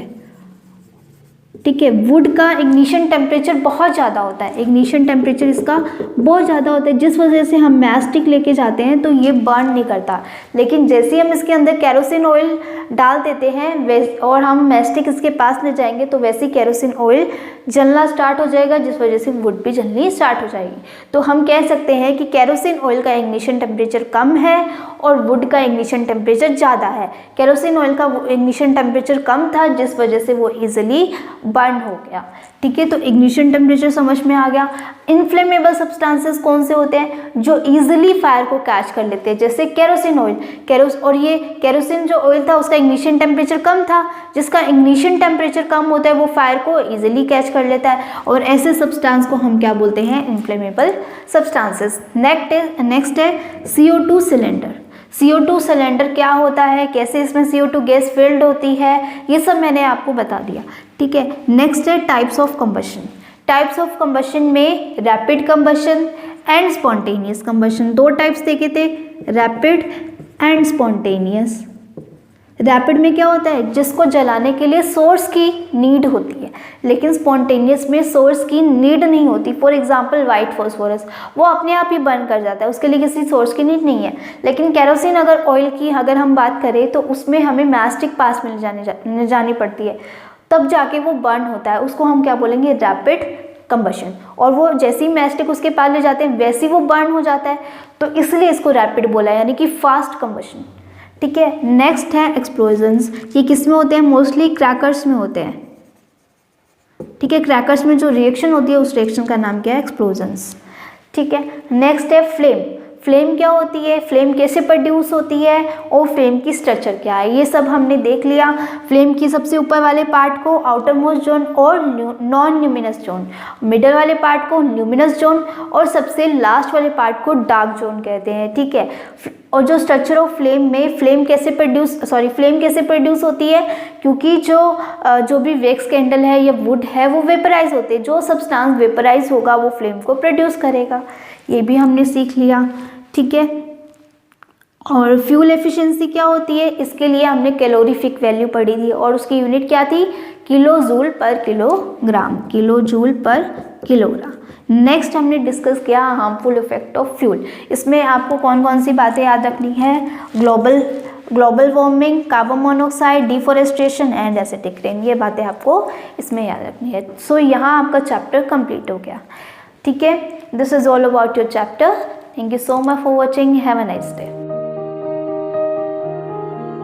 ठीक है। वुड का इग्निशन टेम्परेचर बहुत ज़्यादा होता है, इग्निशन टेम्परेचर इसका बहुत ज़्यादा होता है, जिस वजह से हम मैस्टिक लेके जाते हैं तो ये बर्न नहीं करता। लेकिन जैसे ही हम इसके अंदर केरोसिन ऑयल डाल देते हैं और हम मैस्टिक इसके पास ले जाएंगे तो वैसे ही केरोसिन ऑयल जलना स्टार्ट हो जाएगा, जिस वजह से वुड भी जलनी स्टार्ट हो जाएगी। तो हम कह सकते हैं कि केरोसिन ऑयल का इग्निशन टेम्परेचर कम है और वुड का इग्निशन टेम्परेचर ज़्यादा है। केरोसिन ऑयल का इग्निशन टेम्परेचर कम था, जिस वजह से वो ईजिली बर्न हो गया। ठीक है, तो इग्निशन टेम्परेचर समझ में आ गया। इनफ्लेमेबल सब्सटेंसेस कौन से होते हैं? जो ईजिली फायर को कैच कर लेते हैं, जैसे केरोसिन ऑयल। और ये केरोसिन जो ऑयल था उसका इग्निशन टेम्परेचर कम था, जिसका इग्निशन टेम्परेचर कम होता है वो फायर को ईजिली कैच कर लेता है, और ऐसे सब्सटेंस को हम क्या बोलते हैं? Inflammable substances. नेक्स्ट है CO2 सिलेंडर। CO2 सिलेंडर क्या होता है, कैसे इसमें CO2 गैस फिल्ड होती है, ये सब मैंने आपको बता दिया। ठीक है, नेक्स्ट है types of combustion. Types of combustion में rapid combustion and spontaneous combustion, दो टाइप्स देखे थे, रैपिड एंड स्पॉन्टेनियस। रैपिड में क्या होता है? जिसको जलाने के लिए सोर्स की नीड होती है, लेकिन स्पॉन्टेनियस में सोर्स की नीड नहीं होती। फॉर एग्जांपल वाइट फॉस्फोरस, वो अपने आप ही बर्न कर जाता है, उसके लिए किसी सोर्स की नीड नहीं है। लेकिन केरोसिन ऑयल की अगर हम बात करें तो उसमें हमें मैस्टिक पास में ले जानी पड़ती है, तब जाके वो बर्न होता है। उसको हम क्या बोलेंगे? Rapid combustion. और वो जैसे ही मैस्टिक उसके पास ले जाते हैं वैसे ही वो बर्न हो जाता है, तो इसलिए इसको रैपिड बोला, यानी कि फास्ट कंबशन। ठीक है, नेक्स्ट है एक्सप्लोजन्स। ये किस में होते हैं? मोस्टली क्रैकर्स में होते हैं। ठीक है, क्रैकर्स में जो रिएक्शन होती है उस रिएक्शन का नाम क्या है? एक्सप्लोजन्स। ठीक है, नेक्स्ट है फ्लेम। फ्लेम क्या होती है, फ्लेम कैसे प्रोड्यूस होती है, और फ्लेम की स्ट्रक्चर क्या है, ये सब हमने देख लिया। फ्लेम की सबसे ऊपर वाले पार्ट को आउटर मोस्ट जोन और नॉन ल्यूमिनस जोन, मिडल वाले पार्ट को ल्यूमिनस जोन, और सबसे लास्ट वाले पार्ट को डार्क जोन कहते हैं। ठीक है, और जो स्ट्रक्चर ऑफ फ्लेम में फ्लेम कैसे प्रोड्यूस होती है, क्योंकि जो भी वैक्स कैंडल है या वुड है वो वेपराइज होते हैं, जो सब्सटेंस वेपराइज होगा वो फ्लेम को प्रोड्यूस करेगा। ये भी हमने सीख लिया। ठीक है, और फ्यूल एफिशिएंसी क्या होती है, इसके लिए हमने कैलोरीफिक वैल्यू पढ़ी थी, और उसकी यूनिट क्या थी? किलो जूल पर किलोग्राम, किलो जूल पर किलोग्राम। नेक्स्ट हमने डिस्कस किया हार्मफुल इफेक्ट ऑफ फ्यूल। इसमें आपको कौन कौन सी बातें याद रखनी है? Global warming, carbon monoxide, deforestation and acidic rain, ये बातें आपको इसमें याद रखनी है। सो यहाँ आपका चैप्टर कंप्लीट हो गया। ठीक है, this is all about your chapter. Thank you so much for watching. Have a nice day.